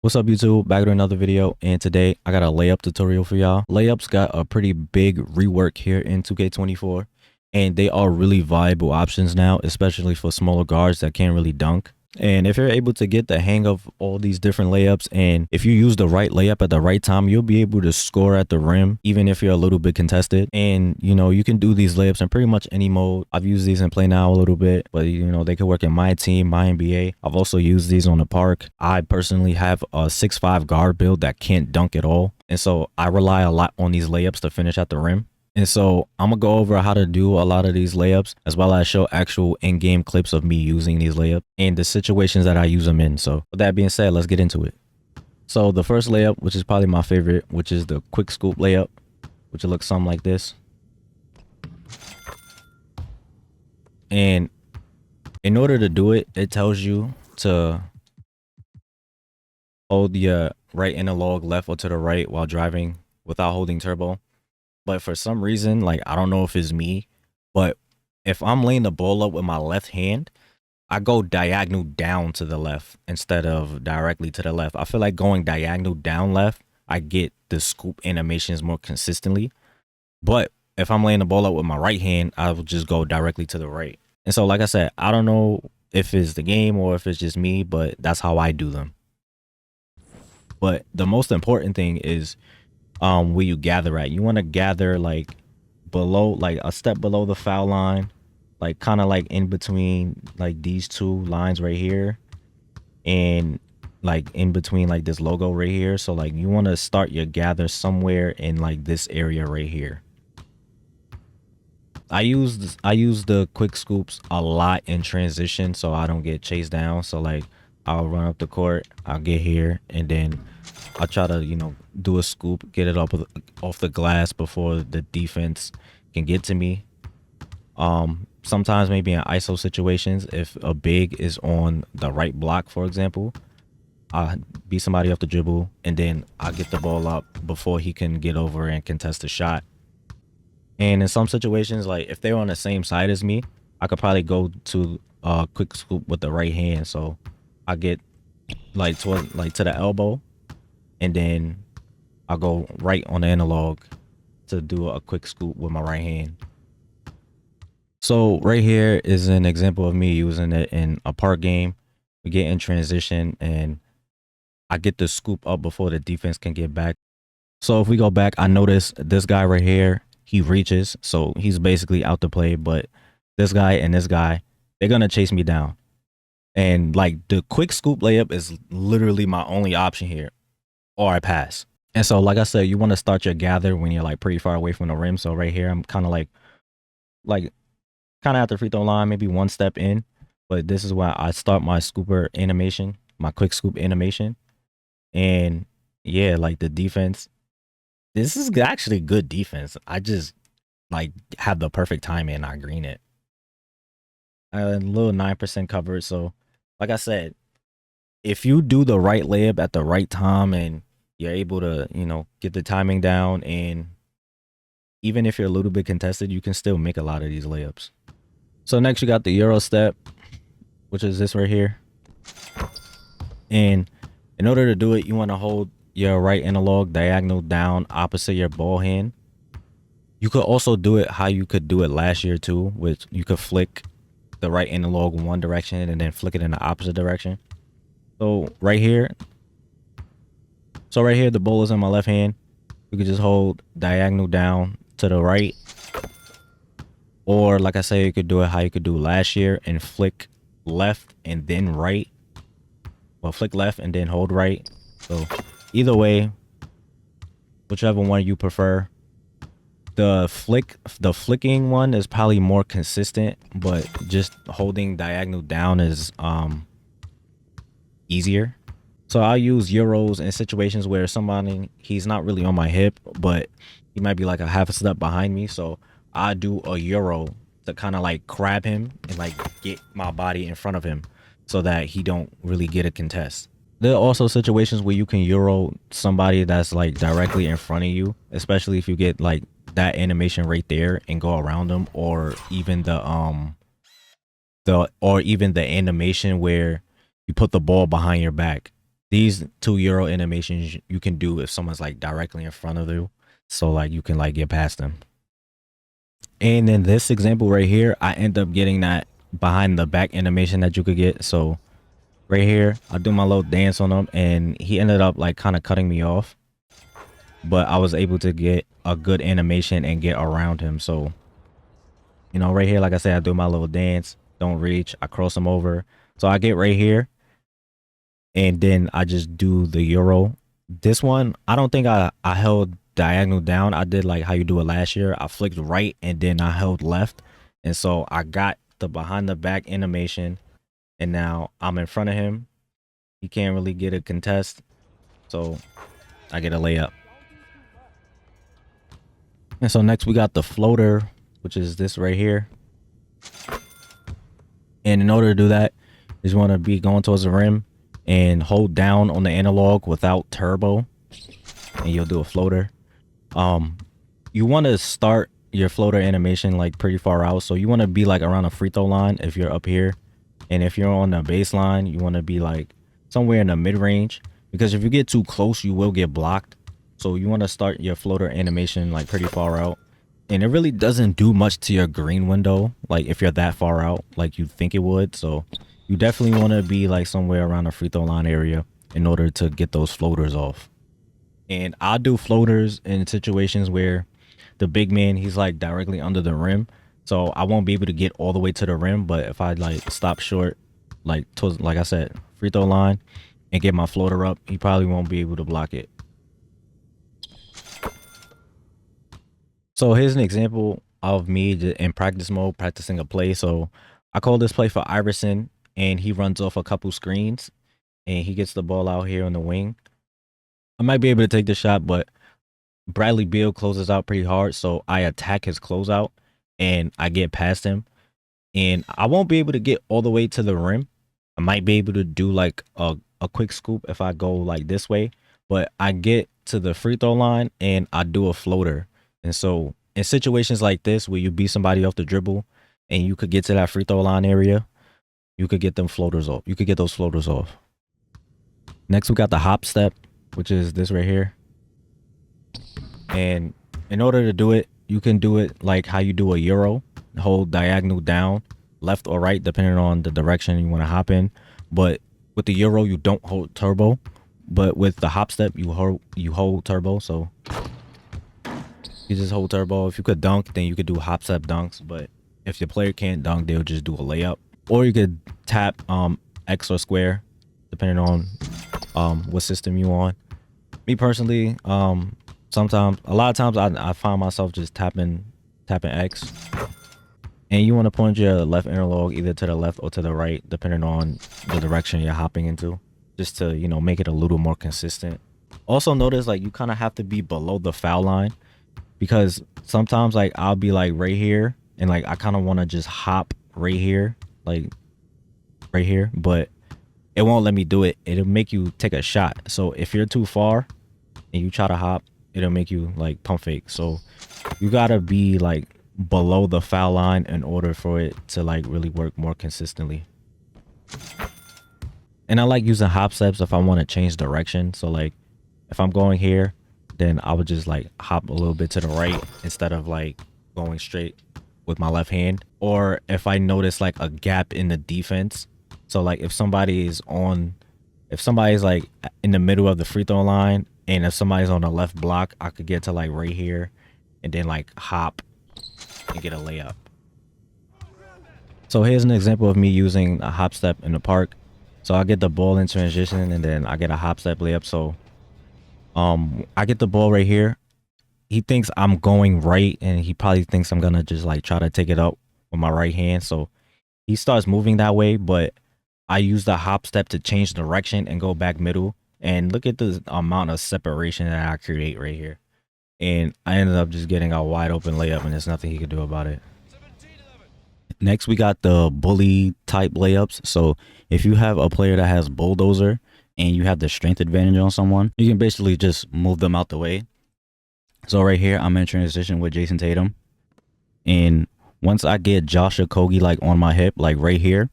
What's up YouTube? Back with another video, and today I got a layup tutorial for y'all. Layups got a pretty big rework here in 2K24, and they are really viable options now, especially for smaller guards that can't really dunk. And if you're able to get the hang of all these different layups, and if you use the right layup at the right time, you'll be able to score at the rim, even if you're a little bit contested. And you can do these layups in pretty much any mode. I've used these in Play Now a little bit, but they could work in my team, my NBA. I've also used these on the park. I personally have a 6'5" guard build that can't dunk at all, and so I rely a lot on these layups to finish at the rim. And so I'm gonna go over how to do a lot of these layups, as well as show actual in-game clips of me using these layups and the situations that I use them in. So with that being said, let's get into it. So the first layup, which is probably my favorite, which is the quick scoop layup, which looks something like this. And in order to do it, it tells you to hold your right analog left or to the right while driving without holding turbo. But for some reason, like, I don't know if it's me, but if I'm laying the ball up with my left hand, I go diagonal down to the left instead of directly to the left. I feel like going diagonal down left, I get the scoop animations more consistently. But if I'm laying the ball up with my right hand, I will just go directly to the right. And so, like I said, I don't know if it's the game or if it's just me, but that's how I do them. But the most important thing is where you gather at. You want to gather like below, like a step below the foul line, like kind of like in between like these two lines right here, and like in between like this logo right here. So like you want to start your gather somewhere in like this area right here. I use the quick scoops a lot in transition so I don't get chased down. So like I'll run up the court, I'll get here, and then I'll try to do a scoop, get it up off the glass before the defense can get to me. Sometimes maybe in ISO situations, if a big is on the right block, for example, I'll beat somebody off the dribble, and then I'll get the ball up before he can get over and contest the shot. And in some situations, like if they're on the same side as me, I could probably go to a quick scoop with the right hand. So I get like to the elbow, and then I'll go right on the analog to do a quick scoop with my right hand. So right here is an example of me using it in a park game. We get in transition, and I get the scoop up before the defense can get back. So if we go back, I notice this guy right here, he reaches, so he's basically out to play. But this guy and this guy, they're gonna chase me down. And like the quick scoop layup is literally my only option here, or I pass. And so like I said, you want to start your gather when you're like pretty far away from the rim. So right here, I'm kind of like kind of at the free throw line, maybe one step in. But this is where I start my scooper animation, my quick scoop animation. And yeah, like the defense, this is actually good defense. I just like have the perfect timing and I green it. A little 9% coverage. So like I said, if you do the right layup at the right time and you're able to, get the timing down, and even if you're a little bit contested, you can still make a lot of these layups. So next you got the Euro step, which is this right here. And in order to do it, you want to hold your right analog diagonal down opposite your ball hand. You could also do it how you could do it last year too, which you could flick the right analog in one direction and then flick it in the opposite direction. So right here, the ball is in my left hand. You could just hold diagonal down to the right. Or like I say, you could do it how you could do last year and flick left and then right. Well, flick left and then hold right. So either way, whichever one you prefer. The flicking one is probably more consistent, but just holding diagonal down is easier. So I'll use Euros in situations where he's not really on my hip, but he might be like a half a step behind me. So I do a Euro to kind of like grab him and like get my body in front of him so that he don't really get a contest. There are also situations where you can Euro somebody that's like directly in front of you, especially if you get like that animation right there and go around them, or even the animation where you put the ball behind your back. These 2 euro animations you can do if someone's like directly in front of you, so like you can like get past them. And in this example right here, I end up getting that behind the back animation that you could get. So right here, I do my little dance on him, and he ended up like kind of cutting me off, but I was able to get a good animation and get around him. So, you know, right here, like I said, I do my little dance, don't reach, I cross him over. So I get right here, and then I just do the euro. This one, I don't think I held diagonal down. I did like how you do it last year. I flicked right and then I held left. And so I got the behind the back animation, and now I'm in front of him. He can't really get a contest. So I get a layup. And so next we got the floater, which is this right here. And in order to do that, you just want to be going towards the rim and hold down on the analog without turbo, and you'll do a floater. You want to start your floater animation like pretty far out, so you want to be like around a free throw line if you're up here, and if you're on the baseline, you want to be like somewhere in the mid range, because if you get too close, you will get blocked. So you want to start your floater animation like pretty far out, and it really doesn't do much to your green window like if you're that far out like you think it would. So you definitely want to be like somewhere around the free throw line area in order to get those floaters off. And I do floaters in situations where the big man, he's like directly under the rim, so I won't be able to get all the way to the rim. But if I like stop short, like towards, like I said, free throw line, and get my floater up, he probably won't be able to block it. So here's an example of me in practice mode practicing a play. So I call this play for Iverson, and he runs off a couple screens, and he gets the ball out here on the wing. I might be able to take the shot, but Bradley Beal closes out pretty hard, so I attack his closeout and I get past him, and I won't be able to get all the way to the rim. I might be able to do like a quick scoop if I go like this way, but I get to the free throw line and I do a floater. And so in situations like this where you beat somebody off the dribble and you could get to that free throw line area, you could get them floaters off. You could get those floaters off. Next, we got the hop step, which is this right here. And in order to do it, you can do it like how you do a euro, hold diagonal down, left or right, depending on the direction you want to hop in. But with the euro, you don't hold turbo. But with the hop step, you hold turbo. So you just hold turbo. If you could dunk, then you could do hop step dunks. But if your player can't dunk, they'll just do a layup. Or you could tap X or square, depending on what system you on. Me personally, sometimes, a lot of times, I find myself just tapping X, and you want to point your left analog either to the left or to the right, depending on the direction you're hopping into, just to, you know, make it a little more consistent. Also notice like you kind of have to be below the foul line, because sometimes like I'll be like right here and like I kind of want to just hop right here, like right here, but it won't let me do it. It'll make you take a shot. So if you're too far and you try to hop, it'll make you like pump fake. So you gotta be like below the foul line in order for it to like really work more consistently. And I like using hop steps if I want to change direction. So like if I'm going here, then I would just like hop a little bit to the right instead of like going straight with my left hand. Or if I notice like a gap in the defense, so like if somebody's like in the middle of the free throw line, and if somebody's on the left block, I could get to like right here and then like hop and get a layup. So here's an example of me using a hop step in the park. So I get the ball in transition and then I get a hop step layup. So I get the ball right here. He thinks I'm going right, and he probably thinks I'm gonna just like try to take it up with my right hand. So he starts moving that way, but I use the hop step to change direction and go back middle. And look at the amount of separation that I create right here. And I ended up just getting a wide open layup, and there's nothing he could do about it. Next, we got the bully type layups. So if you have a player that has Bulldozer and you have the strength advantage on someone, you can basically just move them out the way. So right here, I'm in transition with Jason Tatum. And once I get Josh Okogie like on my hip, like right here,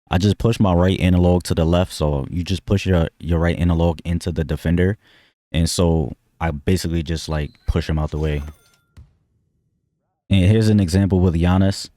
I just push my right analog to the left. So you just push your right analog into the defender. And so I basically just like push him out the way. And here's an example with Giannis.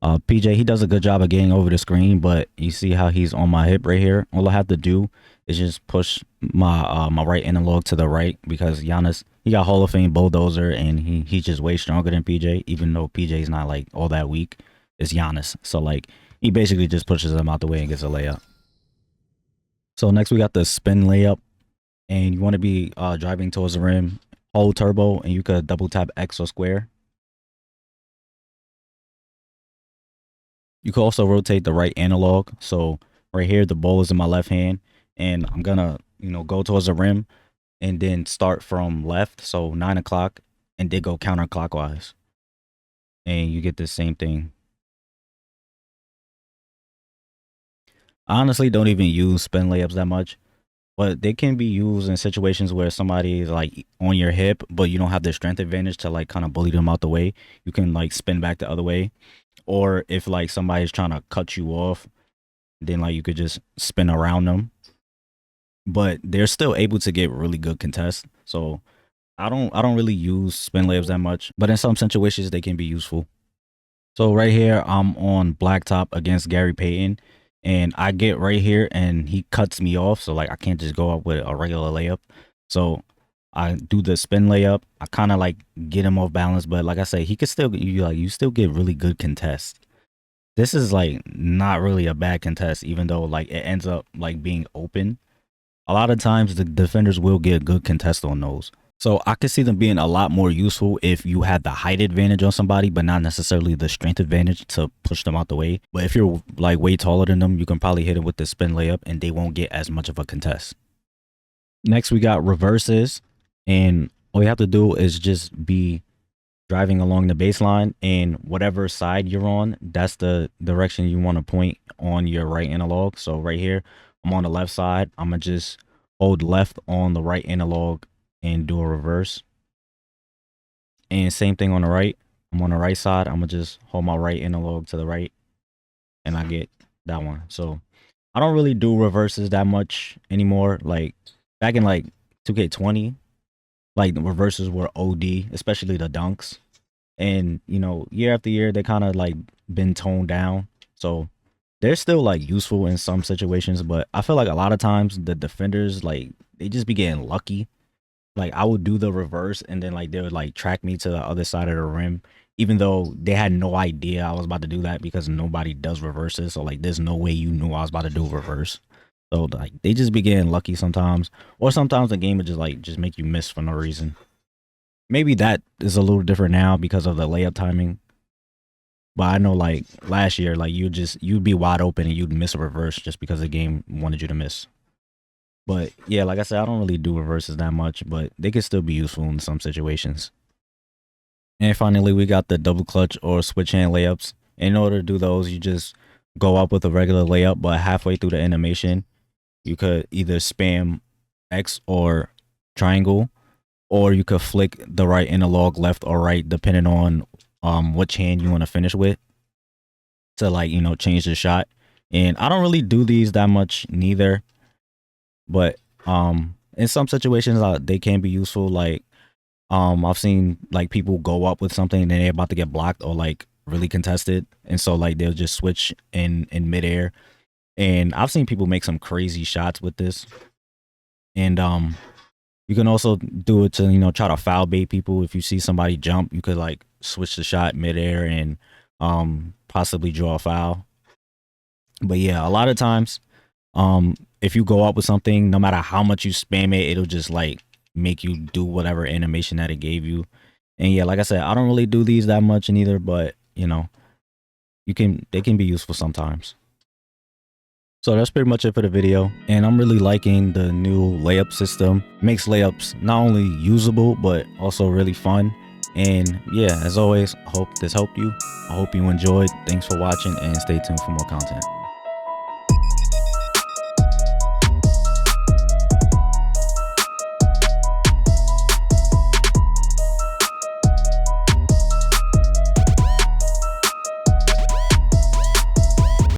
PJ, he does a good job of getting over the screen, but you see how he's on my hip right here. All I have to do is just push my right analog to the right, because Giannis, he got Hall of Fame Bulldozer, and he's just way stronger than PJ, even though PJ's not like all that weak. It's Giannis. So like he basically just pushes him out the way and gets a layup. So next we got the spin layup, and you want to be driving towards the rim, hold turbo, and you could double tap X or square. You can also rotate the right analog. So right here, the ball is in my left hand, and I'm gonna, go towards the rim and then start from left. So 9 o'clock, and then go counterclockwise. And you get the same thing. I honestly don't even use spin layups that much, but they can be used in situations where somebody is like on your hip, but you don't have the strength advantage to like kind of bully them out the way. You can like spin back the other way. Or if like somebody's trying to cut you off, then like you could just spin around them. But they're still able to get really good contests. So I don't really use spin layups that much, but in some situations they can be useful. So right here, I'm on blacktop against Gary Payton, and I get right here and he cuts me off. So like I can't just go up with a regular layup. So I do the spin layup. I kind of like get him off balance, but like I say, he could still you still get really good contests. This is like not really a bad contest, even though like it ends up like being open. A lot of times the defenders will get a good contest on those. So I could see them being a lot more useful if you had the height advantage on somebody, but not necessarily the strength advantage to push them out the way. But if you're like way taller than them, you can probably hit them with the spin layup and they won't get as much of a contest. Next, we got reverses. And all you have to do is just be driving along the baseline, and whatever side you're on, that's the direction you want to point on your right analog. So right here, I'm on the left side. I'm going to just hold left on the right analog and do a reverse. And same thing on the right. I'm on the right side. I'm going to just hold my right analog to the right, and I get that one. So I don't really do reverses that much anymore. Like back in like 2K20, like the reverses were OD, especially the dunks. And year after year, they kind of like been toned down. So they're still like useful in some situations, but I feel like a lot of times the defenders, like, they just be getting lucky. Like I would do the reverse, and then like they would like track me to the other side of the rim, even though they had no idea I was about to do that, because nobody does reverses. So like there's no way you knew I was about to do a reverse. So like they just be getting lucky sometimes, or sometimes the game would just make you miss for no reason. Maybe that is a little different now because of the layup timing. But I know like last year, like you'd be wide open and you'd miss a reverse just because the game wanted you to miss. But yeah, like I said, I don't really do reverses that much, but they can still be useful in some situations. And finally, we got the double clutch or switch hand layups. In order to do those, you just go up with a regular layup, but halfway through the animation, you could either spam X or triangle, or you could flick the right analog left or right, depending on which hand you want to finish with, to like change the shot. And I don't really do these that much neither, but in some situations they can be useful. Like I've seen like people go up with something and they're about to get blocked or like really contested, and so like they'll just switch in midair. And I've seen people make some crazy shots with this. And you can also do it to try to foul bait people. If you see somebody jump, you could like switch the shot midair and possibly draw a foul. But yeah, a lot of times if you go up with something, no matter how much you spam it, it'll just like make you do whatever animation that it gave you. And yeah, like I said, I don't really do these that much neither, but they can be useful sometimes. So that's pretty much it for the video, and I'm really liking the new layup system. It makes layups not only usable but also really fun. And yeah, as always, I hope this helped you. I hope you enjoyed. Thanks for watching, and stay tuned for more content.